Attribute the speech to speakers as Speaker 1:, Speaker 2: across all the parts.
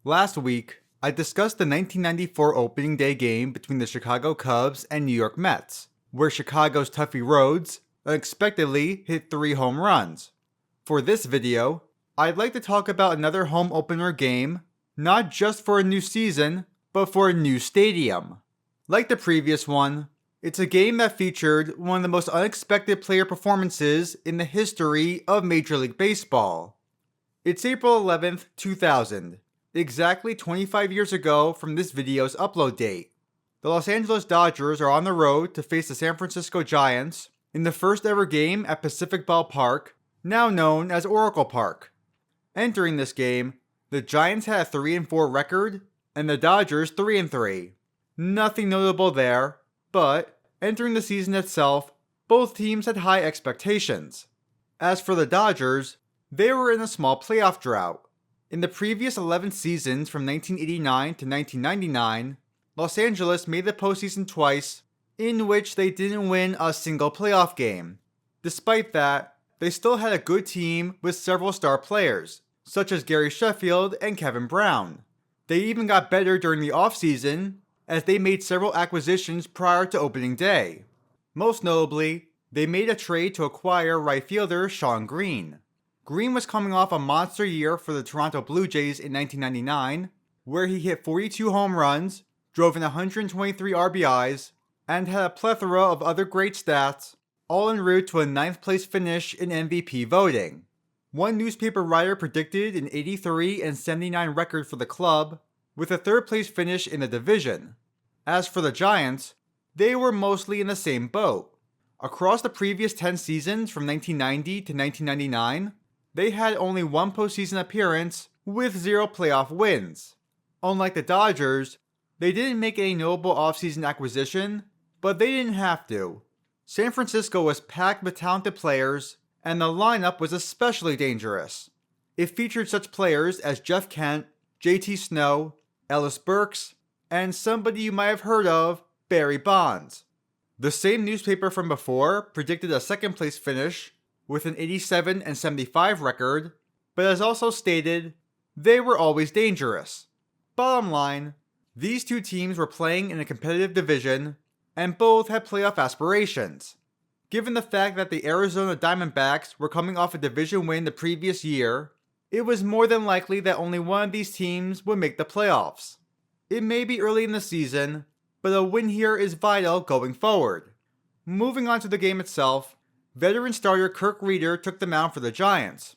Speaker 1: Last week, I discussed the 1994 opening day game between the Chicago Cubs and New York Mets, where Chicago's Tuffy Rhodes unexpectedly hit 3 home runs. For this video, I'd like to talk about another home opener game, not just for a new season, but for a new stadium. Like the previous one, it's a game that featured one of the most unexpected player performances in the history of Major League Baseball. It's April 11th, 2000. Exactly 25 years ago from this video's upload date. The Los Angeles Dodgers are on the road to face the San Francisco Giants in the first ever game at Pacific Ballpark, now known as Oracle Park. Entering this game, the Giants had a 3-4 record and the Dodgers 3-3. Nothing notable there, but entering the season itself, both teams had high expectations. As for the Dodgers, they were in a small playoff drought. In the previous 11 seasons from 1989 to 1999, Los Angeles made the postseason twice, in which they didn't win a single playoff game. Despite that, they still had a good team with several star players, such as Gary Sheffield and Kevin Brown. They even got better during the offseason, as they made several acquisitions prior to opening day. Most notably, they made a trade to acquire right fielder Shawn Green. Green was coming off a monster year for the Toronto Blue Jays in 1999, where he hit 42 home runs, drove in 123 RBIs, and had a plethora of other great stats, all en route to a 9th place finish in MVP voting. One newspaper writer predicted an 83 and 79 record for the club, with a 3rd place finish in the division. As for the Giants, they were mostly in the same boat. Across the previous 10 seasons from 1990 to 1999, they had only one postseason appearance with 0 playoff wins. Unlike the Dodgers, they didn't make any notable offseason acquisition, but they didn't have to. San Francisco was packed with talented players, and the lineup was especially dangerous. It featured such players as Jeff Kent, JT Snow, Ellis Burks, and somebody you might have heard of, Barry Bonds. The same newspaper from before predicted a 2nd place finish with an 87 and 75 record, but as also stated, they were always dangerous. Bottom line, these two teams were playing in a competitive division, and both had playoff aspirations. Given the fact that the Arizona Diamondbacks were coming off a division win the previous year, it was more than likely that only one of these teams would make the playoffs. It may be early in the season, but a win here is vital going forward. Moving on to the game itself, veteran starter Kirk Reeder took the mound for the Giants.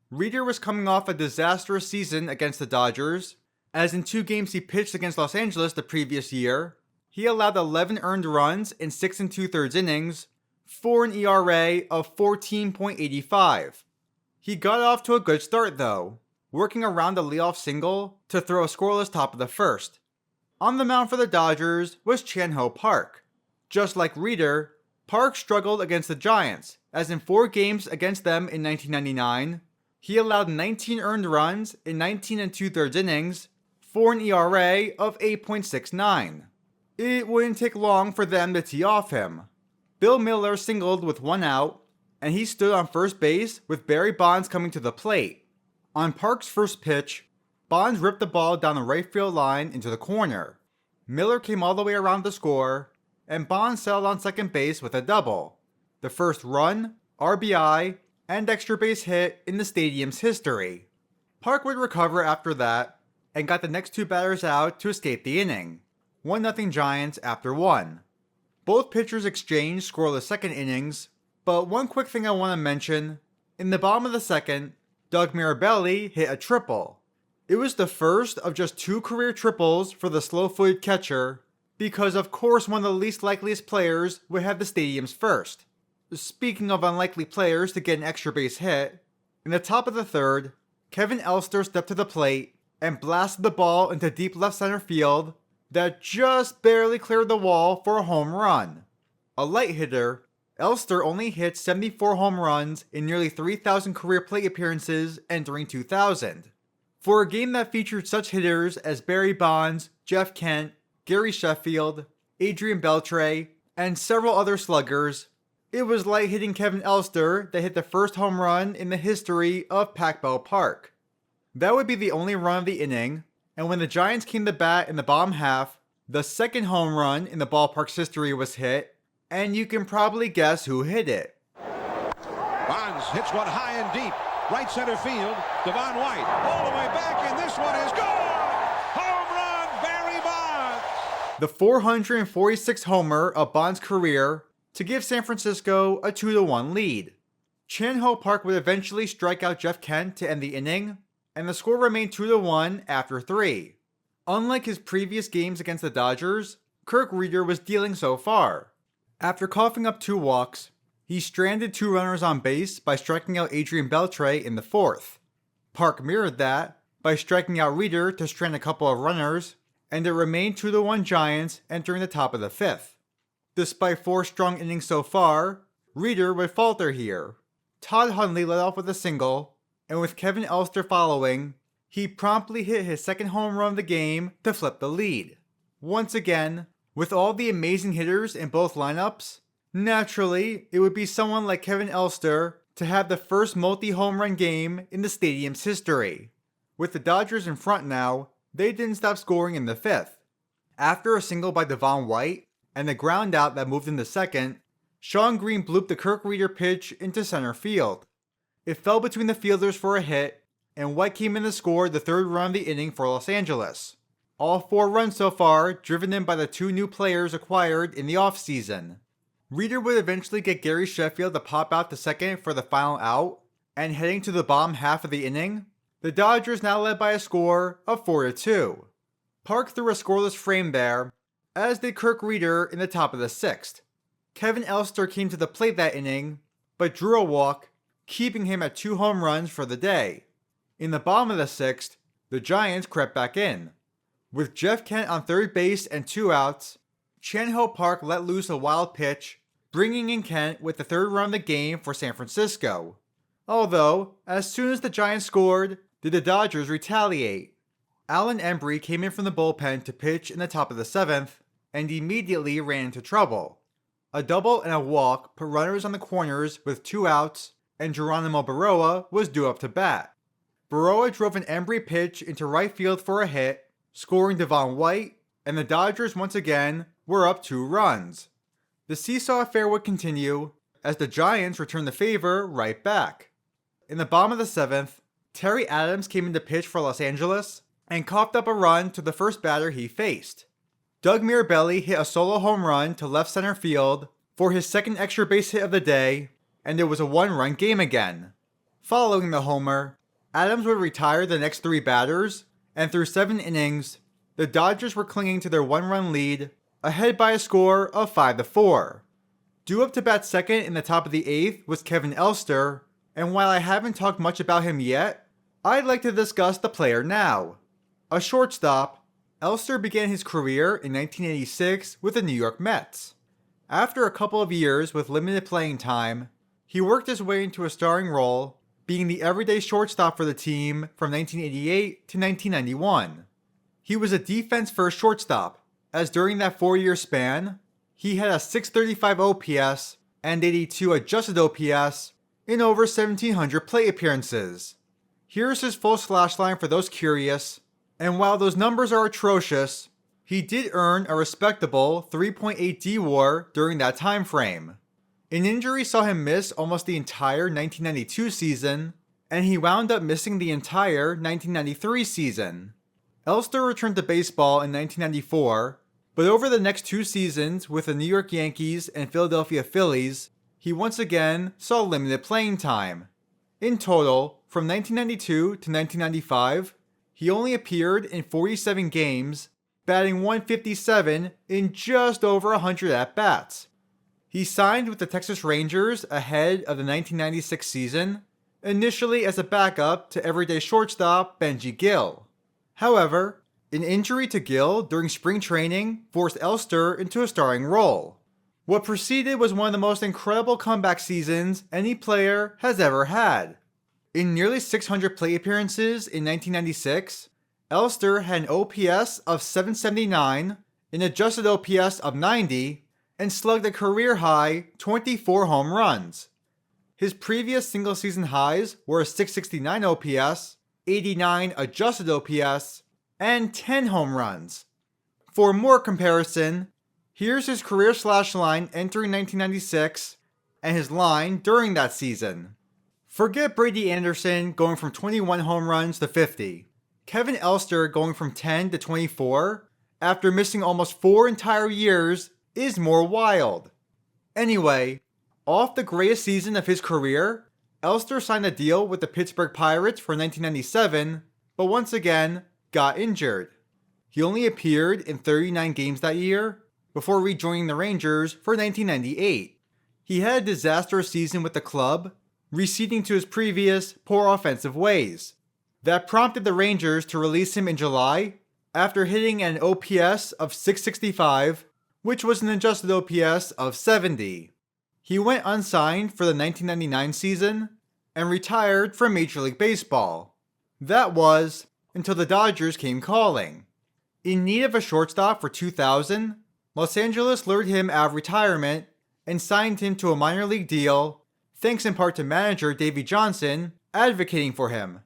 Speaker 1: Reeder was coming off a disastrous season against the Dodgers, as in 2 games he pitched against Los Angeles the previous year, he allowed 11 earned runs in 6 2/3 innings, for an ERA of 14.85. He got off to a good start though, working around a leadoff single to throw a scoreless top of the first. On the mound for the Dodgers was Chan-Ho Park. Just like Reeder, Park struggled against the Giants, as in 4 games against them in 1999, he allowed 19 earned runs in 19 2/3 innings for an ERA of 8.69. It wouldn't take long for them to tee off him. Bill Miller singled with 1 out, and he stood on first base with Barry Bonds coming to the plate. On Park's first pitch, Bonds ripped the ball down the right field line into the corner. Miller came all the way around to score, and Bonds settled on second base with a double, the first run, RBI, and extra base hit in the stadium's history. Park would recover after that, and got the next 2 batters out to escape the inning, 1-0 Giants after 1. Both pitchers exchanged scoreless second innings, but one quick thing I want to mention, in the bottom of the second, Doug Mirabelli hit a triple. It was the first of just 2 career triples for the slow-footed catcher, because of course one of the least likeliest players would have the stadium's first. Speaking of unlikely players to get an extra base hit, in the top of the 3rd, Kevin Elster stepped to the plate and blasted the ball into deep left center field that just barely cleared the wall for a home run. A light hitter, Elster only hit 74 home runs in nearly 3,000 career plate appearances entering 2000. For a game that featured such hitters as Barry Bonds, Jeff Kent, Gary Sheffield, Adrian Beltre, and several other sluggers, it was light hitting Kevin Elster that hit the first home run in the history of Pac Bell Park. That would be the only run of the inning, And when the Giants came to bat in the bottom half, the second home run in the ballpark's history was hit, and you can probably guess who hit it.
Speaker 2: Bonds hits one high and deep. Right center field. Devon White all the way back, and this one is gone! Home run, Barry Bonds!
Speaker 1: The 446th homer of Bonds' career to give San Francisco a 2-1 lead. Chan Ho Park would eventually strike out Jeff Kent to end the inning, and the score remained 2-1 after 3. Unlike his previous games against the Dodgers, Kirk Reeder was dealing so far. After coughing up 2 walks, he stranded 2 runners on base by striking out Adrian Beltre in the 4th. Park mirrored that by striking out Reeder to strand a couple of runners, and it remained 2-1 Giants entering the top of the 5th. Despite 4 strong innings so far, Reeder would falter here. Todd Hundley led off with a single, and with Kevin Elster following, he promptly hit his second home run of the game to flip the lead. Once again, with all the amazing hitters in both lineups, naturally, it would be someone like Kevin Elster to have the first multi-home run game in the stadium's history. With the Dodgers in front now, they didn't stop scoring in the 5th. After a single by Devon White and a ground out that moved into second, Sean Green blooped the Kirk Reeder pitch into center field. It fell between the fielders for a hit, and White came in to score the 3rd run of the inning for Los Angeles. All 4 runs so far driven in by the 2 new players acquired in the offseason. Reeder would eventually get Gary Sheffield to pop out to second for the final out, and heading to the bottom half of the inning, the Dodgers now led by a score of 4-2. Park threw a scoreless frame there, as did Kirk Reeder in the top of the 6th. Kevin Elster came to the plate that inning, but drew a walk, keeping him at 2 home runs for the day. In the bottom of the 6th, the Giants crept back in. With Jeff Kent on third base and 2 outs, Chan Ho Park let loose a wild pitch, bringing in Kent with the 3rd run of the game for San Francisco. Although, as soon as the Giants scored, did the Dodgers retaliate. Alan Embry came in from the bullpen to pitch in the top of the 7th, and immediately ran into trouble. A double and a walk put runners on the corners with 2 outs, and Geronimo Barroa was due up to bat. Barroa drove an Embry pitch into right field for a hit, scoring Devon White, and the Dodgers once again were up 2 runs. The seesaw affair would continue as the Giants returned the favor right back. In the bottom of the 7th, Terry Adams came in to pitch for Los Angeles and coughed up a run to the first batter he faced. Doug Mirabelli hit a solo home run to left center field for his second extra base hit of the day, and it was a 1-run game again. Following the homer, Adams would retire the next 3 batters, and through 7 innings, the Dodgers were clinging to their 1-run lead, ahead by a score of 5-4. Due up to bat second in the top of the 8th was Kevin Elster, and while I haven't talked much about him yet, I'd like to discuss the player now. A shortstop, Elster began his career in 1986 with the New York Mets. After a couple of years with limited playing time, he worked his way into a starring role, being the everyday shortstop for the team from 1988 to 1991. He was a defense-first shortstop, as during that 4-year span, he had a .635 OPS and 82 adjusted OPS in over 1,700 plate appearances. Here's his full slash line for those curious, and while those numbers are atrocious, he did earn a respectable 3.8 D-WAR during that time frame. An injury saw him miss almost the entire 1992 season, and he wound up missing the entire 1993 season. Elster returned to baseball in 1994, but over the next 2 seasons with the New York Yankees and Philadelphia Phillies, he once again saw limited playing time. In total, from 1992 to 1995, he only appeared in 47 games, batting .157 in just over 100 at-bats. He signed with the Texas Rangers ahead of the 1996 season, initially as a backup to everyday shortstop Benji Gill. However, an injury to Gill during spring training forced Elster into a starring role. What preceded was one of the most incredible comeback seasons any player has ever had. In nearly 600 plate appearances in 1996, Elster had an OPS of .779, an adjusted OPS of .90, and slugged a career-high 24 home runs. His previous single-season highs were a .669 OPS, .89 adjusted OPS, and 10 home runs. For more comparison, here's his career slash line entering 1996 and his line during that season. Forget Brady Anderson going from 21 home runs to 50. Kevin Elster going from 10 to 24 after missing almost 4 entire years is more wild. Anyway, off the greatest season of his career, Elster signed a deal with the Pittsburgh Pirates for 1997, but once again got injured. He only appeared in 39 games that year before rejoining the Rangers for 1998. He had a disastrous season with the club, receding to his previous poor offensive ways. That prompted the Rangers to release him in July after hitting an OPS of .665, which was an adjusted OPS of 70. He went unsigned for the 1999 season and retired from Major League Baseball. That was until the Dodgers came calling. In need of a shortstop for 2000, Los Angeles lured him out of retirement and signed him to a minor league deal, thanks in part to manager Davey Johnson advocating for him.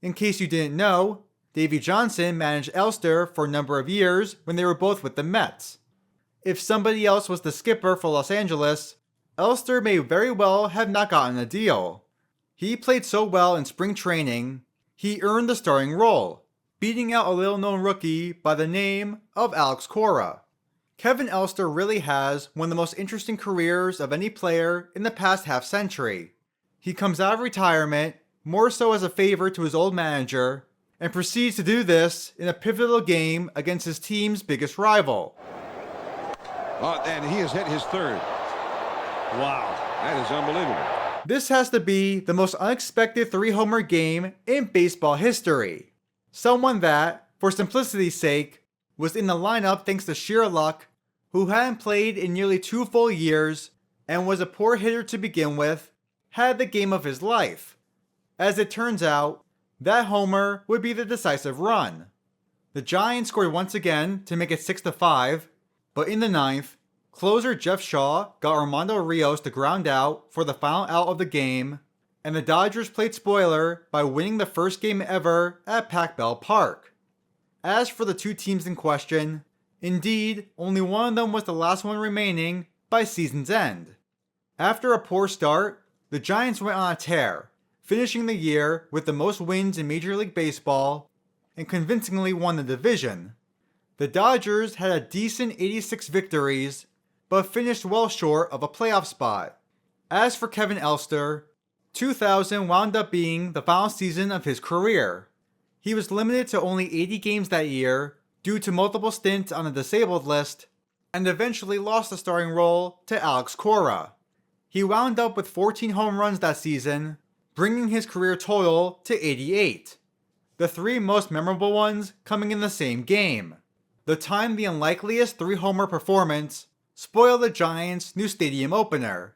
Speaker 1: In case you didn't know, Davey Johnson managed Elster for a number of years when they were both with the Mets. If somebody else was the skipper for Los Angeles, Elster may very well have not gotten a deal. He played so well in spring training, he earned the starting role, beating out a little-known rookie by the name of Alex Cora. Kevin Elster really has one of the most interesting careers of any player in the past half-century. He comes out of retirement, more so as a favor to his old manager, and proceeds to do this in a pivotal game against his team's biggest rival.
Speaker 2: And he has hit his third. Wow, that is unbelievable.
Speaker 1: This has to be the most unexpected 3-homer game in baseball history. Someone that, for simplicity's sake, was in the lineup thanks to sheer luck, who hadn't played in nearly 2 full years and was a poor hitter to begin with, had the game of his life. As it turns out, that homer would be the decisive run. The Giants scored once again to make it 6-5, but in the 9th, closer Jeff Shaw got Armando Rios to ground out for the final out of the game, and the Dodgers played spoiler by winning the first game ever at ballpark. As for the two teams in question, indeed, only one of them was the last one remaining by season's end. After a poor start, the Giants went on a tear, finishing the year with the most wins in Major League Baseball and convincingly won the division. The Dodgers had a decent 86 victories, but finished well short of a playoff spot. As for Kevin Elster, 2000 wound up being the final season of his career. He was limited to only 80 games that year due to multiple stints on the disabled list, and eventually lost the starting role to Alex Cora. He wound up with 14 home runs that season, bringing his career total to 88. The 3 most memorable ones coming in the same game. The time the unlikeliest 3-homer performance spoiled the Giants' new stadium opener.